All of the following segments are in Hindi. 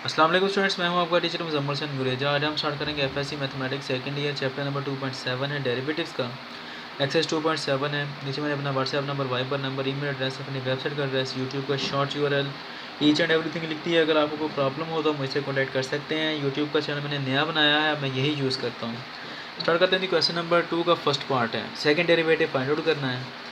अस्सलाम वालेकुम स्टूडेंट्स, मैं हूं आपका टीचर मुजम्मल हसन गुरेजा। आज हम स्टार्ट करेंगे FSc mathematics second year chapter number 2.7 है डेरिवेटिव्स का। एक्सरसाइज 2.7 है। नीचे मैंने अपना WhatsApp number, Viber number, email address, अपनी वेबसाइट का एड्रेस, यूट्यूब का short URL, each and everything लिख दिया। अगर आपको कोई प्रॉब्लम हो तो मुझसे कॉन्टैक्ट कर सकते हैं। यूट्यूब का चैनल मैंने नया बनाया है, मैं यही यूज़ करता हूँ। स्टार्ट करते हैं। क्वेश्चन नंबर 2 का फर्स्ट पार्ट है, सेकेंड डेरिवेटिव फाइंड आउट करना है।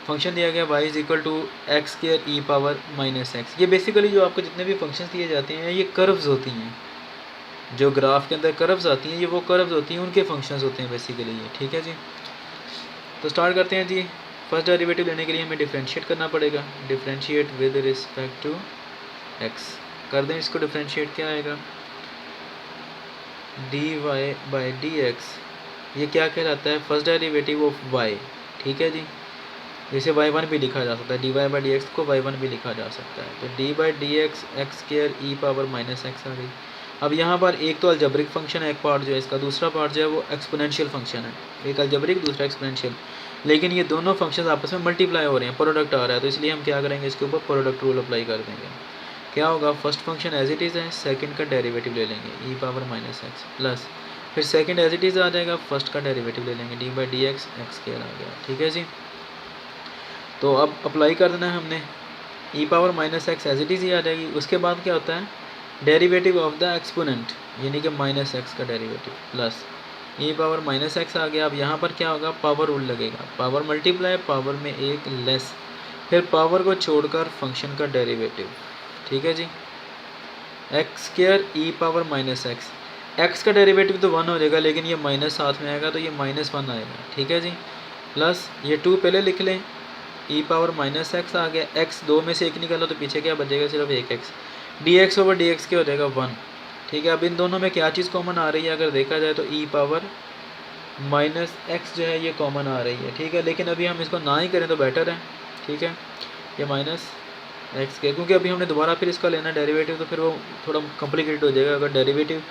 फंक्शन दिया गया y is equal to x square e power minus x. ये बेसिकली जो आपको जितने भी फंक्शंस दिए जाते हैं ये कर्व्स होती हैं। जो ग्राफ के अंदर कर्व्स आती हैं ये वो कर्व्स होती हैं, उनके फंक्शंस होते हैं बेसिकली ये। ठीक है जी, तो स्टार्ट करते हैं जी। फर्स्ट डेरिवेटिव लेने के लिए हमें डिफ्रेंशिएट करना पड़ेगा। Differentiate with respect to x कर दें। इसको डिफ्रेंशिएट क्या आएगा, d y by d x. ये क्या कहलाता है, फर्स्ट डेरिवेटिव ऑफ वाई। ठीक है जी, जैसे y1 भी लिखा जा सकता है, d y by d x को y1 भी लिखा जा सकता है। तो d by d x x square e power minus x आ गई। अब यहाँ पर एक तो अलजब्रिक फंक्शन है एक पार्ट जो है इसका, दूसरा पार्ट जो है वो एक्सपोनेंशियल फंक्शन है। एक अलजब्रिक दूसरा एक्सपोनेंशियल, लेकिन ये दोनों फंक्शंस आपस में मल्टीप्लाई हो रहे हैं, प्रोडक्ट आ रहा है, तो इसलिए हम क्या करेंगे, इसके ऊपर प्रोडक्ट रूल अप्लाई कर देंगे। क्या होगा, first function as it is है, सेकंड का डेरिवेटिव ले लेंगे e power minus x plus, फिर सेकंड एज इट इज़ आ जाएगा, फर्स्ट का डेरिवेटिव ले लेंगे d by d x x square आ गया। ठीक है जी, तो अब अप्लाई कर देना है हमने, e power minus x as it is ही आ जाएगी। उसके बाद क्या होता है, डेरिवेटिव ऑफ द एक्सपोनेंट यानी कि माइनस एक्स का derivative plus e power minus x आ गया। अब यहाँ पर क्या होगा, पावर रूल लगेगा, पावर मल्टीप्लाई, पावर में एक लेस, फिर पावर को छोड़कर फंक्शन का डेरिवेटिव। ठीक है जी, x square e power minus x, x का डेरिवेटिव तो 1 हो जाएगा, लेकिन ये माइनस साथ में आएगा तो ये -1 आएगा। ठीक है जी, प्लस ये 2 पहले लिख लें, ई पावर माइनस एक्स आ गया, एक्स दो में से एक निकाला तो पीछे क्या बचेगा, सिर्फ एक x, D x over d x क्या हो जाएगा 1। ठीक है, अब इन दोनों में क्या चीज़ कॉमन आ रही है, अगर देखा जाए तो ई पावर माइनस एक्स जो है ये कॉमन आ रही है। ठीक है, लेकिन अभी हम इसको ना ही करें तो बेटर है। ठीक है, ये माइनस एक्स के, क्योंकि अभी हमने दोबारा फिर इसका लेना डेरिवेटिव, तो फिर वो थोड़ा कॉम्प्लिकेटेड हो जाएगा। अगर डेरिवेटिव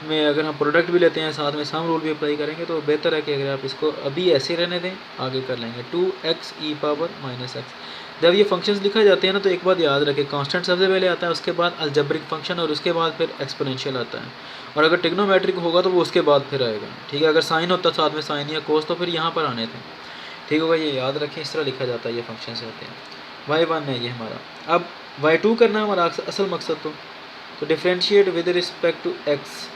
में अगर हम प्रोडक्ट भी लेते हैं साथ में सम रूल भी अप्लाई करेंगे तो बेहतर है कि अगर आप इसको अभी ऐसे रहने दें, आगे कर लेंगे 2x e power minus x. जब ये फंक्शंस लिखा जाते हैं ना तो एक बात याद रखें, कांस्टेंट सबसे पहले आता है, उसके बाद अलजेब्रिक फंक्शन और उसके बाद फिर एक्सपोनेंशियल आता है, और अगर ट्रिग्नोमेट्रिक होगा तो वो उसके बाद फिर आएगा। ठीक है, अगर साइन होता साथ में साइन या कोस तो फिर यहाँ पर आने थे। ठीक होगा, ये याद रखें, इस तरह लिखा जाता है, ये फंक्शंस होते हैं। y1 है ये हमारा, अब y2 करना है हमारा असल मकसद। तो differentiate with respect to x,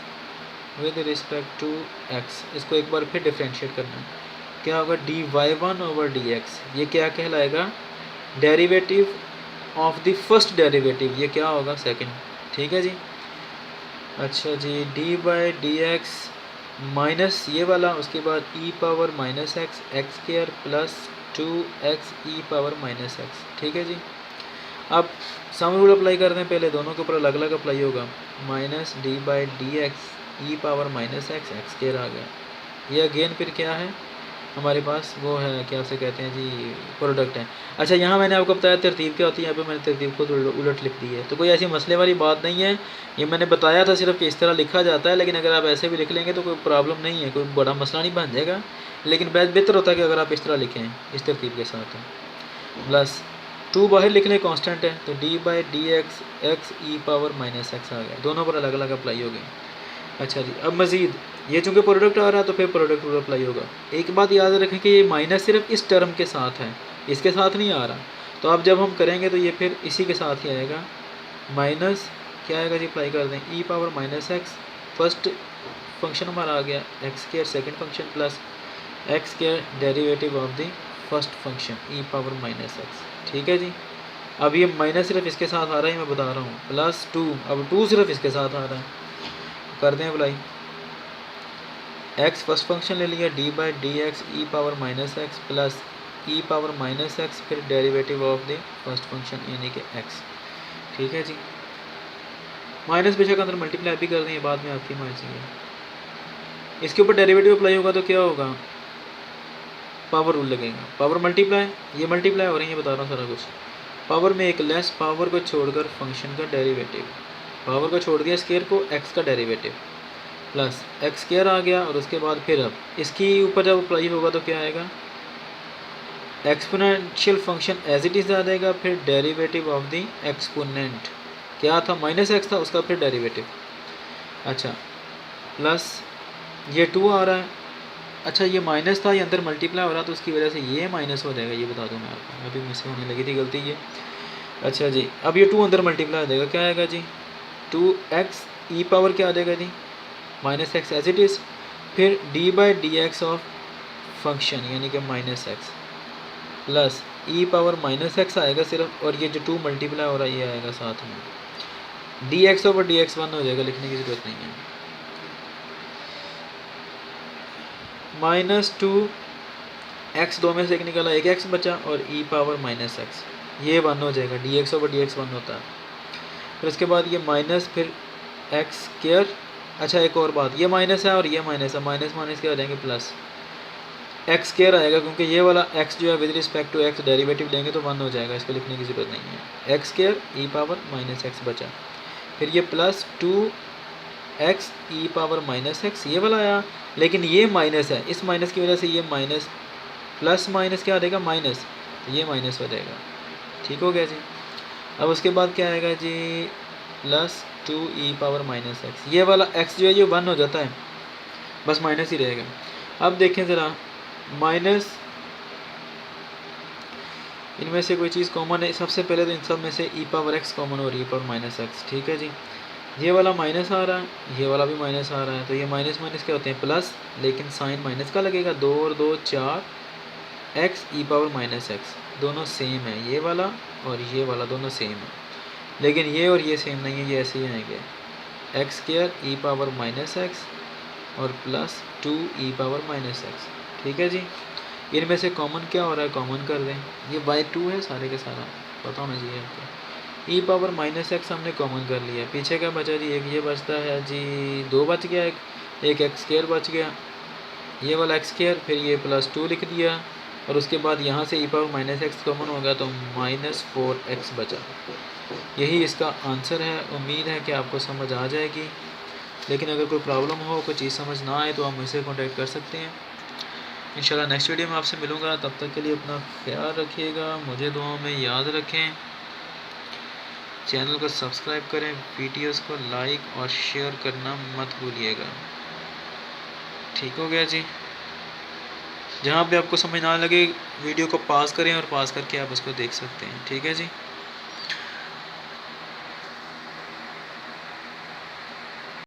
with respect to x, इसको एक बार फिर डिफ्रेंशिएट करना है। क्या होगा, d y one over d x, ये क्या कहलाएगा, derivative of the first derivative, ये क्या होगा, सेकंड। ठीक है जी, अच्छा जी, d by d x minus ये वाला, उसके बाद e power minus x x square plus 2x e power minus x. ठीक है जी, अब सम रूल अप्लाई कर दें, पहले दोनों के ऊपर अलग अलग अप्लाई होगा, minus d by d x e power minus x x square आ गया। ये अगेन फिर क्या है हमारे पास, वो है क्या उसे कहते हैं जी, प्रोडक्ट है। अच्छा, यहाँ मैंने आपको बताया तरतीब क्या होती है, यहाँ पे मैंने तरतीब को उलट लिख दी है, तो कोई ऐसी मसले वाली बात नहीं है। ये मैंने बताया था सिर्फ कि इस तरह लिखा जाता है, लेकिन अगर आप ऐसे भी लिख लेंगे तो कोई प्रॉब्लम नहीं है, कोई बड़ा मसला नहीं बन जाएगा, लेकिन बेहतर होता है कि अगर आप इस तरह लिखें, इस तरतीब के साथ। प्लस 2 बाहर लिख लें, कॉन्स्टेंट है, तो d by d x x e power minus x आ गया, दोनों पर अलग अलग अप्लाई हो गए। अच्छा जी, अब मज़ीद ये चूँकि प्रोडक्ट आ रहा है तो फिर प्रोडक्ट रूल अप्लाई होगा। एक बात याद रखें कि ये माइनस सिर्फ इस टर्म के साथ है, इसके साथ नहीं आ रहा, तो अब जब हम करेंगे तो ये फिर इसी के साथ ही आएगा, माइनस क्या आएगा जी, अप्लाई कर दें, e power minus x first function हमारा आ गया, x square second function plus x square derivative of the first function e power minus x. ठीक है जी, अब ये माइनस सिर्फ इसके साथ आ रहा है, मैं बता रहा हूँ, प्लस 2, अब 2 सिर्फ इसके साथ आ रहा है, कर दें अप्लाई, एक्स फर्स्ट फंक्शन ले लिया, d by d x e power minus x plus e power minus x, फिर derivative of the first function यानी कि एक्स। ठीक है जी, माइनस बेशक अंदर मल्टीप्लाई भी कर दें, ये बाद में आपकी मर्जी है। इसके ऊपर डेरिवेटिव अप्लाई होगा तो क्या होगा, पावर रूल लगेगा, पावर मल्टीप्लाई, ये मल्टीप्लाई हो रही है, बता रहा हूँ सारा कुछ, पावर में एक लेस, पावर को छोड़कर फंक्शन का डेरिवेटिव, पावर को छोड़ दिया स्क्वायर को, एक्स का डेरिवेटिव प्लस एक्स स्क्वायर आ गया, और उसके बाद फिर अब इसकी ऊपर जब अप्लाई होगा तो क्या आएगा, exponential function as it is आ जाएगा, फिर डेरिवेटिव ऑफ द एक्सपोनेंट, क्या था, माइनस एक्स था, उसका फिर डेरिवेटिव। अच्छा प्लस ये 2 आ रहा है। अच्छा ये माइनस था, ये अंदर मल्टीप्लाई हो रहा, तो उसकी वजह से ये माइनस हो जाएगा, ये बता दूँ मैं आपको, अभी मुझसे होने लगी थी गलती ये। अच्छा जी, अब ये 2 अंदर मल्टीप्लाई हो जाएगा, क्या आएगा जी, 2x ई पावर क्या आ जाएगा जी, minus x as it is, फिर d by d x of function यानी कि minus x plus e power minus x आएगा सिर्फ, और ये जो 2 मल्टीप्लाई हो रहा है ये आएगा साथ में, D x over d x 1 हो जाएगा, लिखने की ज़रूरत नहीं है। माइनस 2 एक्स, 2 में से एक निकला, एक एक्स बचा, और ई पावर माइनस एक्स, ये 1 हो जाएगा, D x over d x 1 होता है। फिर उसके बाद ये माइनस, फिर एक्स स्क्वायर। अच्छा एक और बात, ये माइनस है और ये माइनस है, माइनस माइनस क्या हो जाएंगे प्लस, एक्स स्क्वायर आएगा, क्योंकि ये वाला एक्स जो है with respect to x derivative लेंगे तो 1 हो जाएगा, इसको लिखने की ज़रूरत नहीं है। X square e power minus x बचा, फिर ये plus 2x e power minus x, ये वाला आया, लेकिन ये माइनस है, इस माइनस की वजह से ये माइनस प्लस माइनस क्या आ जाएगा माइनस, तो ये माइनस हो जाएगा। ठीक हो गया जी। अब उसके बाद क्या आएगा जी, प्लस 2 ई पावर माइनस एक्स, ये वाला x जो है ये 1 हो जाता है, बस माइनस ही रहेगा। अब देखें ज़रा, माइनस इनमें से कोई चीज़ कॉमन है, सबसे पहले तो इन सब में से ई पावर एक्स कॉमन और ई पावर माइनस एक्स, ठीक है जी। ये वाला माइनस आ रहा है, ये वाला भी माइनस आ रहा है, तो ये माइनस माइनस क्या होते हैं प्लस, लेकिन साइन माइनस का लगेगा, 2 और 2 4 x e power minus x, दोनों सेम है, ये वाला और ये वाला दोनों सेम है, लेकिन ये और ये सेम नहीं है, ये ऐसे ही आएंगे, x square e power minus x और प्लस 2 ई पावर माइनस एक्स। ठीक है जी। इनमें से कॉमन क्या हो रहा है, कॉमन कर दें, ये बाई 2 है सारे के सारा, पता होना चाहिए आपको। ई पावर माइनस एक्स हमने कॉमन कर लिया, पीछे क्या बचा जी, एक ये बचता है जी, 2 बच गया, एक एक्स स्क्वायर बच गया, ये वाला एक्स स्क्वायर, फिर ये प्लस 2 लिख दिया, और उसके बाद यहाँ से ई पावर माइनस एक्स कॉमन हो गया तो माइनस 4x बचा। यही इसका आंसर है। उम्मीद है कि आपको समझ आ जाएगी, लेकिन अगर कोई प्रॉब्लम हो, कोई चीज़ समझ ना आए तो आप मुझसे कॉन्टैक्ट कर सकते हैं। इंशाल्लाह नेक्स्ट वीडियो में आपसे मिलूँगा, तब तक के लिए अपना ख्याल रखिएगा, मुझे दुआओं में याद रखें, चैनल को सब्सक्राइब करें, वीडियोस को लाइक और शेयर करना मत भूलिएगा। ठीक हो गया जी। जहाँ पे आपको समझ ना लगे वीडियो को पॉज करें और पॉज करके आप उसको देख सकते हैं। ठीक है जी।